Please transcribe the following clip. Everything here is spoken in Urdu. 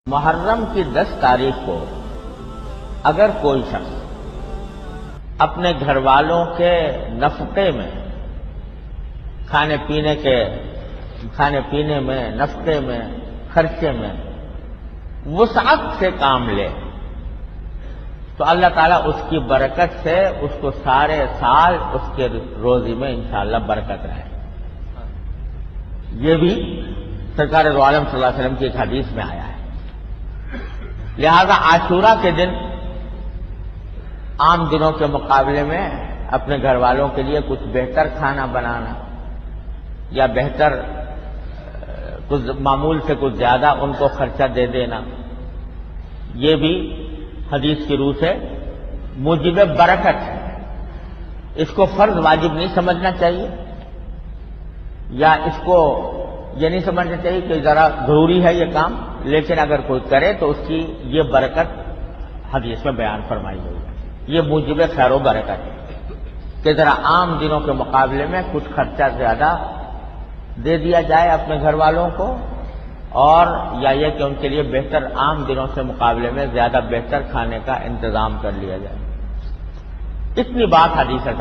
محرم کی 10 تاریخ کو اگر کوئی شخص اپنے گھر والوں کے نفقے میں کھانے پینے میں نفقے میں خرچے میں وسعت سے کام لے تو اللہ تعالیٰ اس کی برکت سے اس کو سارے سال اس کے روزی میں انشاءاللہ برکت رہے۔ یہ بھی سرکار دو عالم صلی اللہ علیہ وسلم کی ایک حدیث میں آیا ہے۔ لہذا عاشورہ کے دن عام دنوں کے مقابلے میں اپنے گھر والوں کے لیے کچھ بہتر کھانا بنانا یا بہتر کچھ معمول سے کچھ زیادہ ان کو خرچہ دے دینا، یہ بھی حدیث کی روح سے موجب برکت ہے۔ اس کو فرض واجب نہیں سمجھنا چاہیے، یا اس کو یہ نہیں سمجھنا چاہیے کہ ذرا ضروری ہے یہ کام، لیکن اگر کوئی کرے تو اس کی یہ برکت حدیث میں بیان فرمائی گئی ہے۔ یہ موجب خیر و برکت ہے کہ ذرا عام دنوں کے مقابلے میں کچھ خرچہ زیادہ دے دیا جائے اپنے گھر والوں کو، اور یا یہ کہ ان کے لیے بہتر عام دنوں سے مقابلے میں زیادہ بہتر کھانے کا انتظام کر لیا جائے۔ اتنی بات حدیث ہے۔